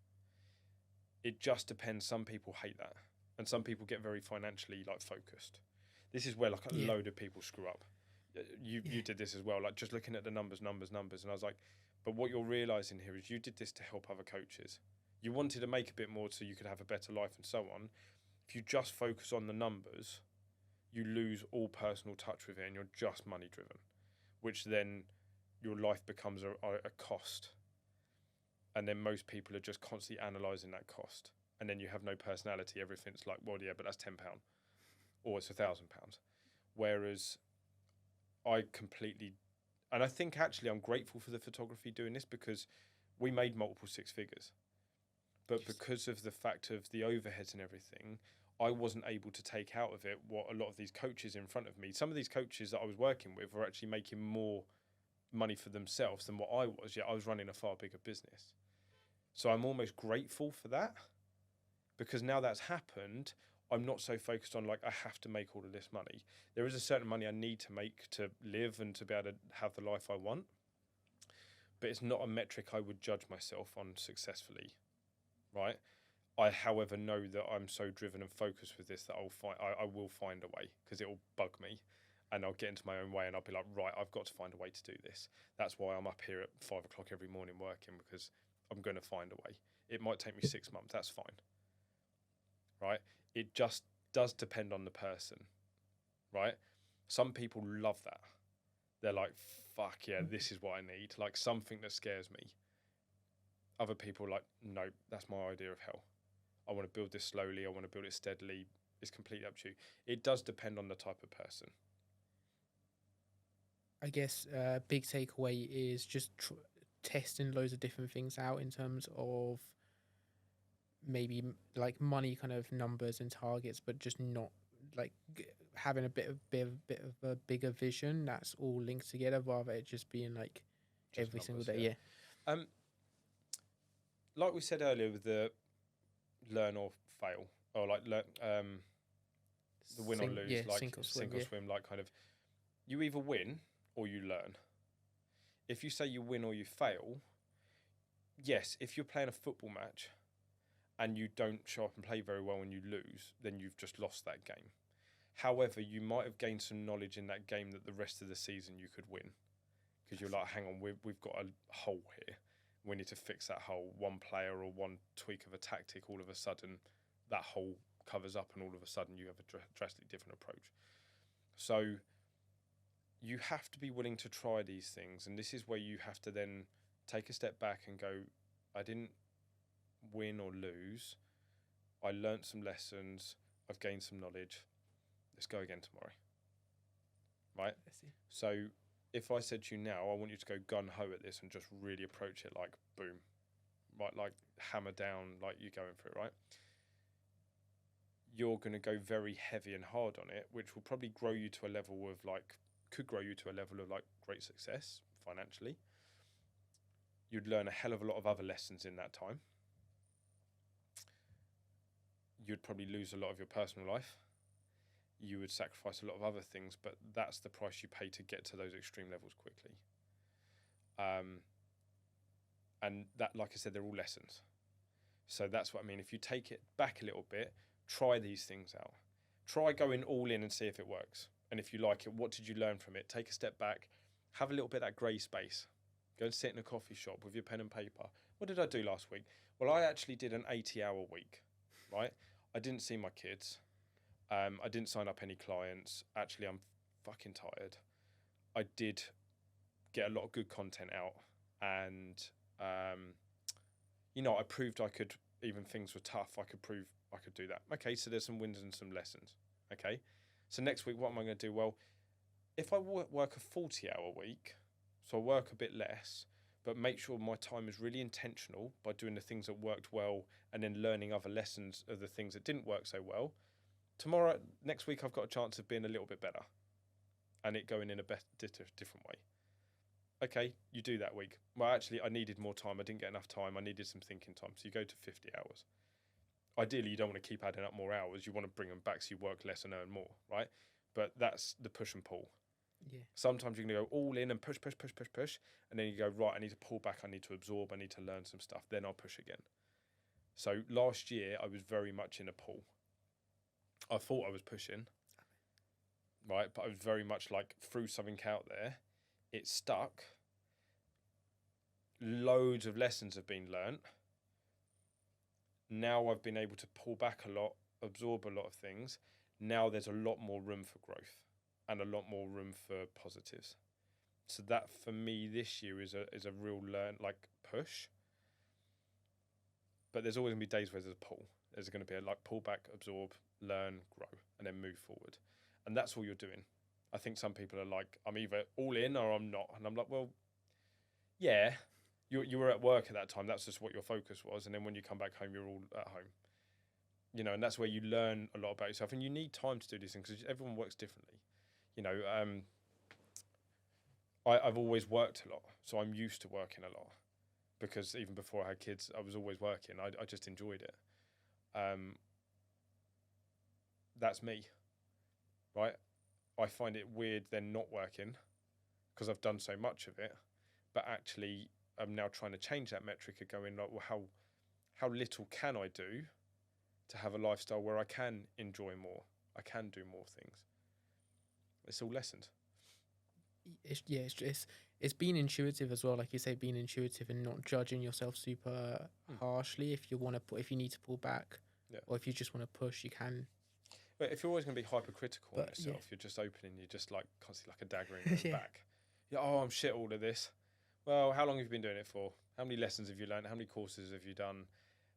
It just depends. Some people hate that. And some people get very financially focused. This is where a load of people screw up. You did this as well, just looking at the numbers. And I was like, but what you're realising here is you did this to help other coaches. You wanted to make a bit more so you could have a better life and so on. If you just focus on the numbers, you lose all personal touch with it and you're just money driven, which then your life becomes a cost. And then most people are just constantly analysing that cost. And then you have no personality. Everything's like, well, yeah, but that's £10 or it's £1,000. Whereas I completely, and I think actually I'm grateful for the photography doing this because we made multiple six figures. But because of the fact of the overheads and everything, I wasn't able to take out of it what a lot of these coaches in front of me, some of these coaches that I was working with were actually making more money for themselves than what I was, yet I was running a far bigger business. So I'm almost grateful for that because now that's happened, I'm not so focused on I have to make all of this money. There is a certain money I need to make to live and to be able to have the life I want, but it's not a metric I would judge myself on successfully, right? I, however, know that I'm so driven and focused with this that I will find a way because it will bug me and I'll get into my own way and I'll be like, right, I've got to find a way to do this. That's why I'm up here at 5 o'clock every morning working because I'm going to find a way. It might take me 6 months. That's fine, right? It just does depend on the person, right? Some people love that. They're like, fuck yeah, this is what I need. Something that scares me. Other people are like, no, that's my idea of hell. I want to build this slowly. I want to build it steadily. It's completely up to you. It does depend on the type of person. I guess big takeaway is just testing loads of different things out in terms of maybe like money kind of numbers and targets, but just not like having a bit of a bigger vision that's all linked together, rather it just being like Just every single numbers, day. yeah. Yeah. Like we said earlier with the learn or fail, or like learn, the win or lose, like Sink or swim. sink or swim, like kind of you either win or you learn. If you say you win or you fail, yes, if you're playing a football match and you don't show up and play very well and you lose, then you've just lost that game. However, you might have gained some knowledge in that game that the rest of the season you could win, because you're like, hang on, we've got a hole here. We need to fix that hole. One player or one tweak of a tactic, all of a sudden, that hole covers up, and all of a sudden you have a drastically different approach. So you have to be willing to try these things, and this is where you have to then take a step back and go, I didn't win or lose. I learnt some lessons. I've gained some knowledge. Let's go again tomorrow. Right? I see. So if I said to you now, I want you to go gun-ho at this and just really approach it like boom, right? Like hammer down, like you're going for it, right? You're going to go very heavy and hard on it, which will probably grow you to a level of like, could grow you to a level of like great success financially. You'd learn a hell of a lot of other lessons in that time. You'd probably lose a lot of your personal life. You would sacrifice a lot of other things, but that's the price you pay to get to those extreme levels quickly. And that, like I said, they're all lessons. So that's what I mean. If you take it back a little bit, try these things out. Try going all in and see if it works. And if you like it, what did you learn from it? Take a step back, have a little bit of that grey space. Go and sit in a coffee shop with your pen and paper. What did I do last week? Well, I actually did an 80-hour week, right? I didn't see my kids. I didn't sign up any clients. Actually, I'm fucking tired. I did get a lot of good content out, and I proved I could. Even things were tough, I could prove I could do that. Okay, so there's some wins and some lessons. Okay, so next week, what am I going to do? Well, if I work a 40-hour week, so I work a bit less, but make sure my time is really intentional by doing the things that worked well, and then learning other lessons of the things that didn't work so well. Next week, I've got a chance of being a little bit better and it going in a different way. Okay, you do that week. Well, actually, I needed more time. I didn't get enough time. I needed some thinking time. So you go to 50 hours. Ideally, you don't want to keep adding up more hours. You want to bring them back so you work less and earn more, right? But that's the push and pull. Yeah. Sometimes you're going to go all in and push. And then you go, right, I need to pull back. I need to absorb. I need to learn some stuff. Then I'll push again. So last year, I was very much in a pull. I thought I was pushing, right? But I was very much like threw something out there. It stuck. Loads of lessons have been learnt. Now I've been able to pull back a lot, absorb a lot of things. Now there's a lot more room for growth and a lot more room for positives. So that for me this year is a real push. But there's always going to be days where there's a pull. There's going to be a pull back, absorb, learn, grow, and then move forward. And that's all you're doing. I think some people are like, I'm either all in or I'm not. And I'm like, well, yeah, you were at work at that time. That's just what your focus was. And then when you come back home, you're all at home. And that's where you learn a lot about yourself. And you need time to do these things because everyone works differently. I've always worked a lot. So I'm used to working a lot. Because even before I had kids, I was always working. I just enjoyed it. That's me, right? I find it weird then not working because I've done so much of it, but actually I'm now trying to change that metric of going like, well, how little can I do to have a lifestyle where I can enjoy more, I can do more things. It's all lessons. It's being intuitive as well, like you say, being intuitive and not judging yourself super harshly. If you need to pull back, or if you just want to push, you can. But if you're always going to be hypercritical on yourself, you're just opening, you're just like constantly like a dagger in your back. I'm shit all of this. Well, how long have you been doing it for? How many lessons have you learned? How many courses have you done?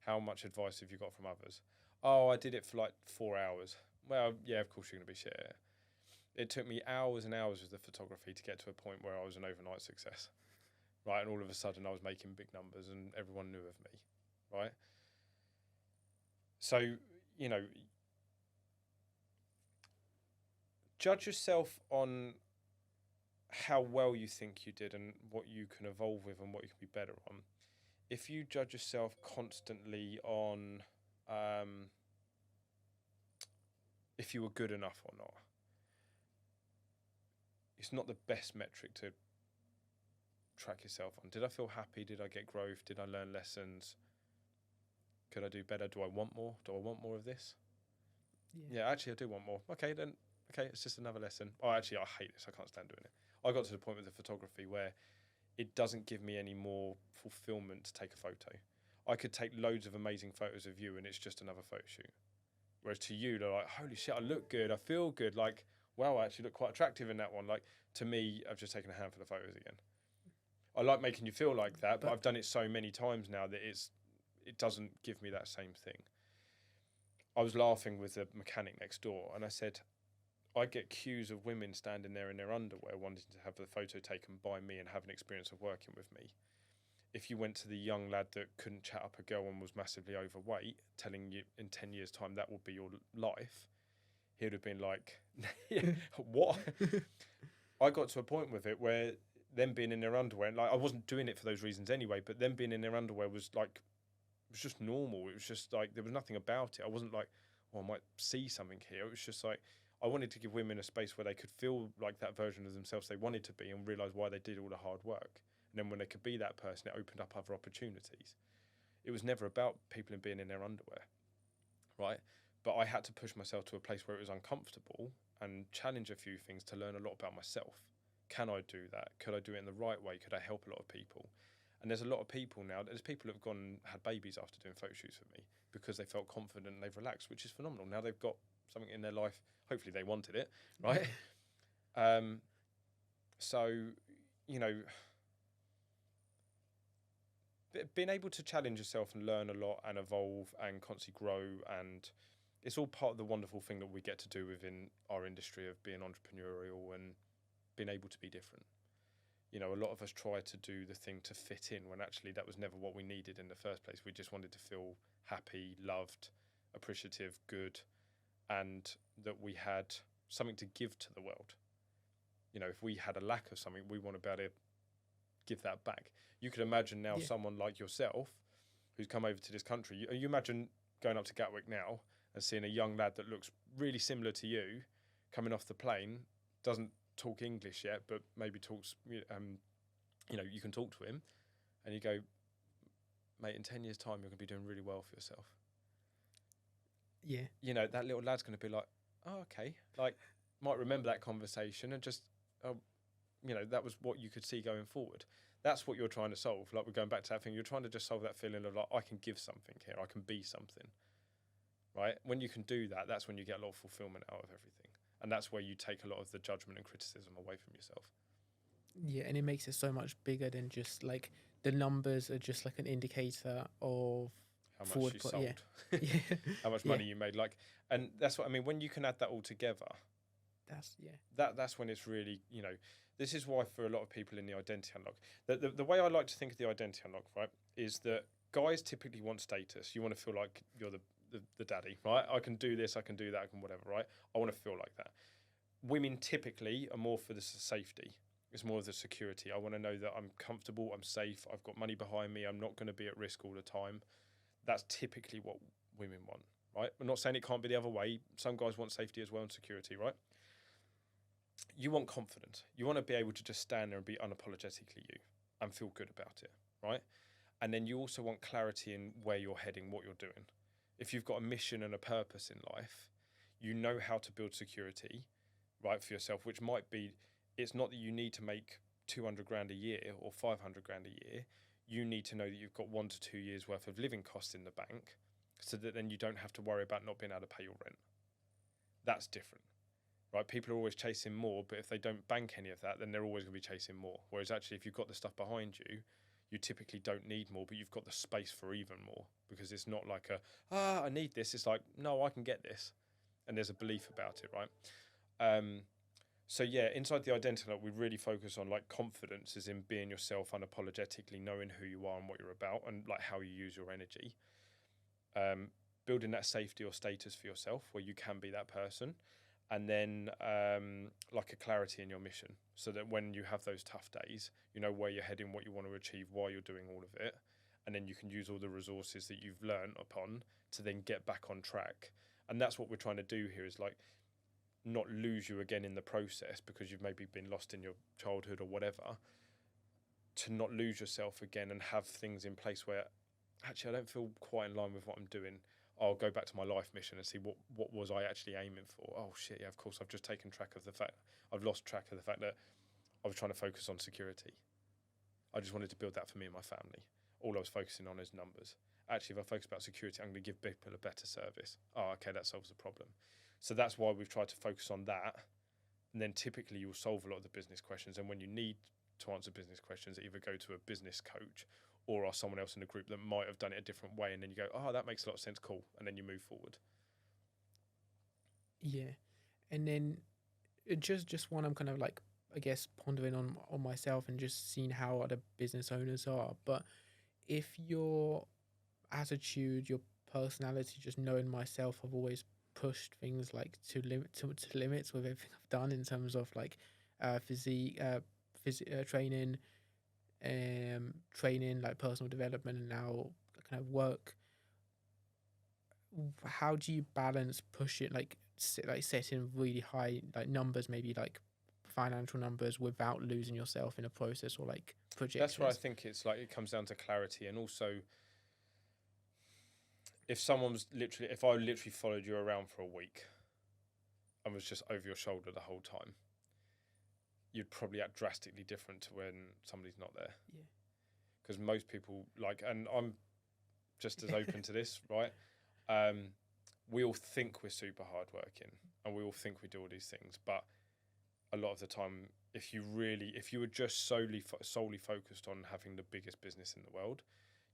How much advice have you got from others? Oh, I did it for like 4 hours. Well, yeah, of course you're going to be shit. It took me hours and hours with the photography to get to a point where I was an overnight success, right? And all of a sudden I was making big numbers and everyone knew of me, right? So, you know, judge yourself on how well you think you did and what you can evolve with and what you can be better on. If you judge yourself constantly on if you were good enough or not, it's not the best metric to track yourself on. Did I feel happy? Did I get growth? Did I learn lessons? Could I do better? Do I want more? Do I want more of this? Yeah, actually, I do want more. Okay, then. Okay, it's just another lesson. Oh, actually, I hate this. I can't stand doing it. I got to the point with the photography where it doesn't give me any more fulfillment to take a photo. I could take loads of amazing photos of you and it's just another photo shoot. Whereas to you, they're like, holy shit, I look good. I feel good. Like, wow, I actually look quite attractive in that one. Like, to me, I've just taken a handful of photos again. I like making you feel like that, but I've done it so many times now that it doesn't give me that same thing. I was laughing with the mechanic next door and I said, I get queues of women standing there in their underwear wanting to have the photo taken by me and have an experience of working with me. If you went to the young lad that couldn't chat up a girl and was massively overweight, telling you in 10 years' time that will be your life, he would have been like, what? I got to a point with it where them being in their underwear, like I wasn't doing it for those reasons anyway, but them being in their underwear was like, it was just normal. It was just like, there was nothing about it. I wasn't like, oh, I might see something here. It was just like, I wanted to give women a space where they could feel like that version of themselves they wanted to be and realise why they did all the hard work. And then when they could be that person, it opened up other opportunities. It was never about people being in their underwear, right? But I had to push myself to a place where it was uncomfortable and challenge a few things to learn a lot about myself. Can I do that? Could I do it in the right way? Could I help a lot of people? And there's a lot of people now, there's people who have gone and had babies after doing photo shoots with me because they felt confident and they've relaxed, which is phenomenal. Now they've got something in their life. Hopefully they wanted it, right? So, you know, being able to challenge yourself and learn a lot and evolve and constantly grow, and it's all part of the wonderful thing that we get to do within our industry of being entrepreneurial and being able to be different. You know, a lot of us try to do the thing to fit in when actually that was never what we needed in the first place. We just wanted to feel happy, loved, appreciative, good, and that we had something to give to the world. You know, if we had a lack of something, we want to be able to give that back. You could imagine now someone like yourself who's come over to this country. You imagine going up to Gatwick now and seeing a young lad that looks really similar to you coming off the plane, doesn't talk English yet, but maybe talks, you know, you can talk to him and you go, mate, in 10 years' time, you're going to be doing really well for yourself. Yeah. You know, that little lad's going to be like, oh, okay. Like, might remember that conversation and just, you know, that was what you could see going forward. That's what you're trying to solve. Like, we're going back to that thing. You're trying to just solve that feeling of like, I can give something here. I can be something, right? When you can do that, that's when you get a lot of fulfillment out of everything. And that's where you take a lot of the judgment and criticism away from yourself. Yeah, and it makes it so much bigger than just like the numbers are just like an indicator of how much you sold, yeah. how much money you made. Like, and that's what I mean. When you can add that all together, that's when it's really, you know, this is why for a lot of people in the identity unlock, the way I like to think of the identity unlock, right, is that guys typically want status. You want to feel like you're the daddy, right? I can do this, I can do that, I can whatever, right? I want to feel like that. Women typically are more for the safety. It's more of the security. I want to know that I'm comfortable, I'm safe, I've got money behind me, I'm not going to be at risk all the time. That's typically what women want, right? I'm not saying it can't be the other way. Some guys want safety as well and security, right? You want confidence. You want to be able to just stand there and be unapologetically you and feel good about it, right? And then you also want clarity in where you're heading, what you're doing. If you've got a mission and a purpose in life, you know how to build security, right, for yourself, which might be, it's not that you need to make 200 grand a year or 500 grand a year. You need to know that you've got 1 to 2 years worth of living costs in the bank so that then you don't have to worry about not being able to pay your rent. That's different, right? People are always chasing more, but if they don't bank any of that, then they're always going to be chasing more. Whereas actually, if you've got the stuff behind you, you typically don't need more, but you've got the space for even more, because it's not like I need this. It's like, no, I can get this. And there's a belief about it, right? So yeah, inside the identity, we really focus on like confidence is in being yourself unapologetically, knowing who you are and what you're about and like how you use your energy. building that safety or status for yourself where you can be that person, and then like a clarity in your mission, so that when you have those tough days, you know where you're heading, what you want to achieve, why you're doing all of it, and then you can use all the resources that you've learned upon to then get back on track. And that's what we're trying to do here, is like not lose you again in the process because you've maybe been lost in your childhood or whatever, to not lose yourself again and have things in place where actually I don't feel quite in line with what I'm doing. I'll go back to my life mission and see what was I actually aiming for. Oh shit, yeah, of course I've just taken track of the fact, I've lost track of the fact that I was trying to focus on security. I just wanted to build that for me and my family. All I was focusing on is numbers. Actually, if I focus about security, I'm going to give people a better service. Oh, okay, that solves the problem. So that's why we've tried to focus on that. And then typically you'll solve a lot of the business questions. And when you need to answer business questions, either go to a business coach or ask someone else in the group that might have done it a different way. And then you go, oh, that makes a lot of sense. Cool. And then you move forward. Yeah. And then just one I'm kind of like, I guess, pondering on myself and just seeing how other business owners are. But if your attitude, your personality, just knowing myself, I've always pushed things like to limits with everything I've done in terms of like physique, training, training like personal development, and now kind of work. How do you balance push it like setting really high like numbers, maybe like financial numbers, without losing yourself in a process or like That's where I projections? think it's like, it comes down to clarity. And also, if I literally followed you around for a week and was just over your shoulder the whole time, you'd probably act drastically different to when somebody's not there. Yeah. Because most people like, and I'm just as open to this, right? We all think we're super hardworking and we all think we do all these things, but a lot of the time, if you were just solely focused on having the biggest business in the world,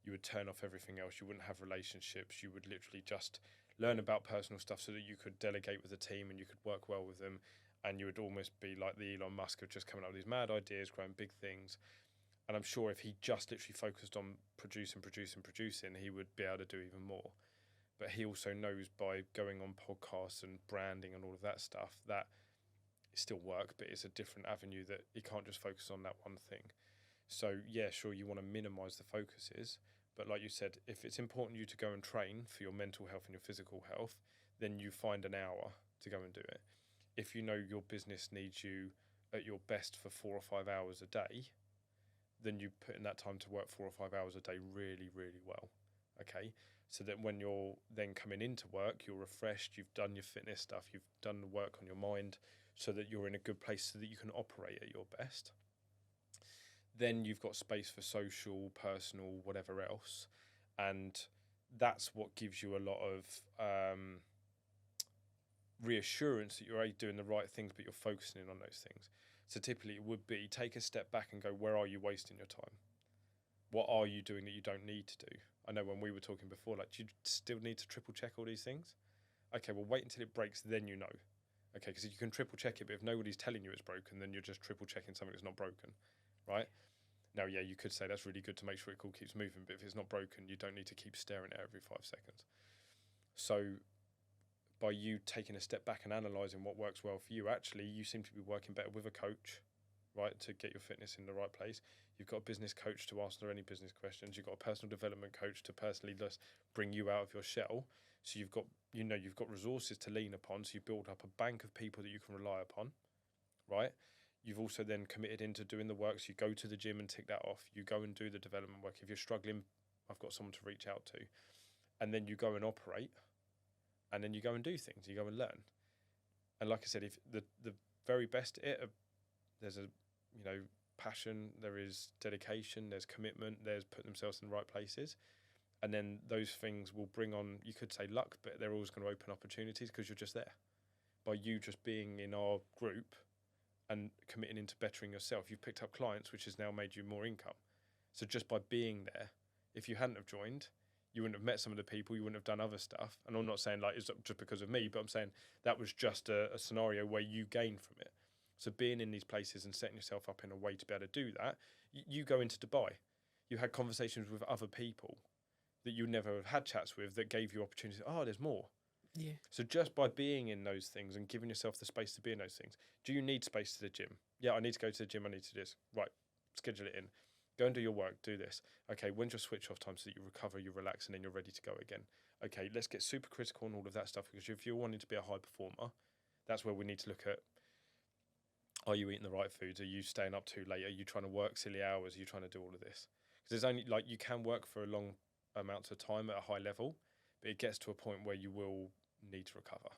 you would turn off everything else. You wouldn't have relationships. You would literally just learn about personal stuff so that you could delegate with the team and you could work well with them. And you would almost be like the Elon Musk of just coming up with these mad ideas, growing big things. And I'm sure if he just literally focused on producing, he would be able to do even more. But he also knows by going on podcasts and branding and all of that stuff that it still work, but it's a different avenue, that he can't just focus on that one thing. So yeah, sure, you want to minimize the focuses, but like you said, if it's important you to go and train for your mental health and your physical health, then you find an hour to go and do it. If you know your business needs you at your best for 4 or 5 hours a day, then you put in that time to work 4 or 5 hours a day really, really well. Okay, so that when you're then coming into work, you're refreshed, you've done your fitness stuff, you've done the work on your mind, so that you're in a good place so that you can operate at your best. Then you've got space for social, personal, whatever else. And that's what gives you a lot of reassurance that you're doing the right things, but you're focusing in on those things. So typically it would be, take a step back and go, where are you wasting your time? What are you doing that you don't need to do? I know when we were talking before, like, do you still need to triple check all these things? Okay, well, wait until it breaks, then you know. Okay, because you can triple check it, but if nobody's telling you it's broken, then you're just triple checking something that's not broken, right? Now, yeah, you could say that's really good to make sure it all keeps moving, but if it's not broken, you don't need to keep staring at it every 5 seconds. So by you taking a step back and analysing what works well for you, actually, you seem to be working better with a coach, right, to get your fitness in the right place. You've got a business coach to answer any business questions. You've got a personal development coach to personally just bring you out of your shell. So you've got resources to lean upon. So you build up a bank of people that you can rely upon, right? You've also then committed into doing the work. So you go to the gym and tick that off. You go and do the development work. If you're struggling, I've got someone to reach out to. And then you go and operate. And then you go and do things. You go and learn. And like I said, if the very best there's a passion, there is dedication, there's commitment, there's putting themselves in the right places. And then those things will bring on, you could say luck, but they're always going to open opportunities because you're just there. By you just being in our group and committing into bettering yourself, you've picked up clients, which has now made you more income. So just by being there, if you hadn't have joined, you wouldn't have met some of the people, you wouldn't have done other stuff. And I'm not saying like it's just because of me, but I'm saying that was just a scenario where you gain from it. So being in these places and setting yourself up in a way to be able to do that, you go into Dubai, you had conversations with other people that you never have had chats with that gave you opportunities. Oh, there's more. Yeah. So just by being in those things and giving yourself the space to be in those things, do you need space to the gym? Yeah, I need to go to the gym. I need to do this. Right, schedule it in. Go and do your work. Do this. Okay, when's your switch off time so that you recover, you relax, and then you're ready to go again? Okay, let's get super critical on all of that stuff, because if you're wanting to be a high performer, that's where we need to look at, are you eating the right foods? Are you staying up too late? Are you trying to work silly hours? Are you trying to do all of this? Because there's only, like, you can work for a long amount of time at a high level, but it gets to a point where you will need to recover.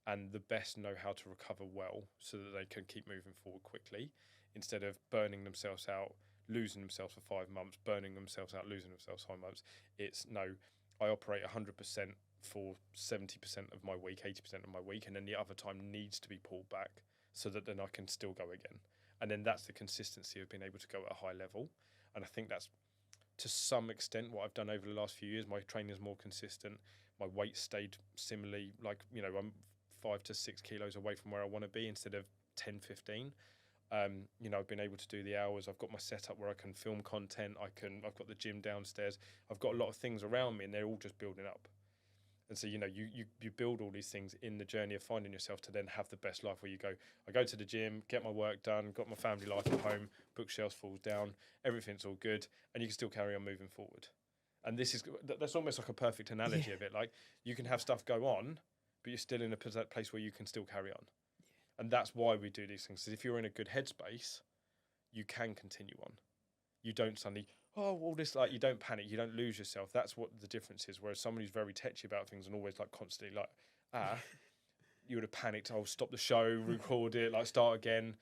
And the best know how to recover well so that they can keep moving forward quickly, instead of burning themselves out, losing themselves for 5 months, burning themselves out, losing themselves 5 months. It's no, I operate 100% for 70% of my week, 80% of my week, and then the other time needs to be pulled back so that then I can still go again. And then that's the consistency of being able to go at a high level. And I think that's, to some extent, what I've done over the last few years. My training is more consistent. My weight stayed similarly, like, you know, I'm 5 to 6 kilos away from where I want to be instead of 10, 15. You know, I've been able to do the hours. I've got my setup where I can film content. I've got the gym downstairs. I've got a lot of things around me, and they're all just building up. And so, you know, you build all these things in the journey of finding yourself to then have the best life, where you go, I go to the gym, get my work done, got my family life at home, bookshelves falls down, everything's all good, and you can still carry on moving forward. And that's almost like a perfect analogy of it. Like, you can have stuff go on, but you're still in a place where you can still carry on. And that's why we do these things. Because if you're in a good headspace, you can continue on. You don't suddenly, all this, like, you don't panic, you don't lose yourself. That's what the difference is. Whereas somebody who's very tetchy about things and always, like, constantly like, you would have panicked, stop the show, record it, like, start again.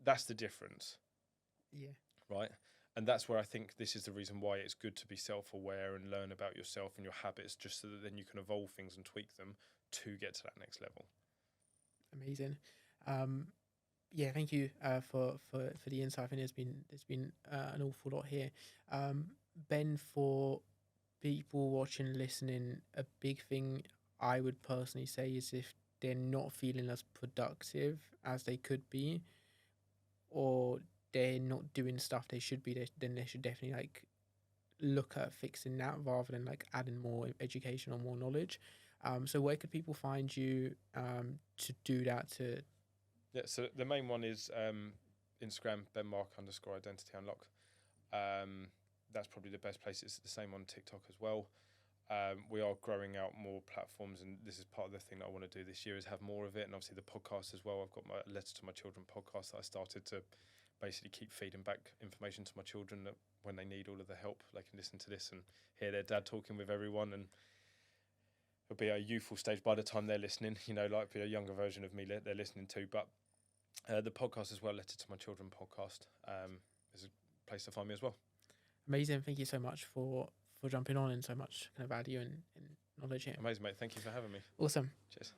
That's the difference. Yeah. Right? And that's where I think this is the reason why it's good to be self-aware and learn about yourself and your habits, just so that then you can evolve things and tweak them to get to that next level. Amazing. Yeah, thank you for the insight. I think there's been an awful lot here. Ben, for people watching, listening, a big thing I would personally say is, if they're not feeling as productive as they could be, or they're not doing stuff they should be, then they should definitely, like, look at fixing that rather than, like, adding more education or more knowledge. So where could people find you to do that? Yeah, so the main one is Instagram, benmark_identity_unlocked. That's probably the best place. It's the same on TikTok as well. We are growing out more platforms, and this is part of the thing that I want to do this year, is have more of it. And obviously the podcast as well. I've got my Letter to My Children podcast that I started to basically keep feeding back information to my children, that when they need all of the help, they can listen to this and hear their dad talking with everyone. And it'll be a youthful stage by the time they're listening, you know, like, be a younger version of me they're listening to. But the podcast as well, Letter to My Children podcast, is a place to find me as well. Amazing. Thank you so much for jumping on, and so much kind of value and knowledge here. Amazing, mate. Thank you for having me. Awesome. Cheers.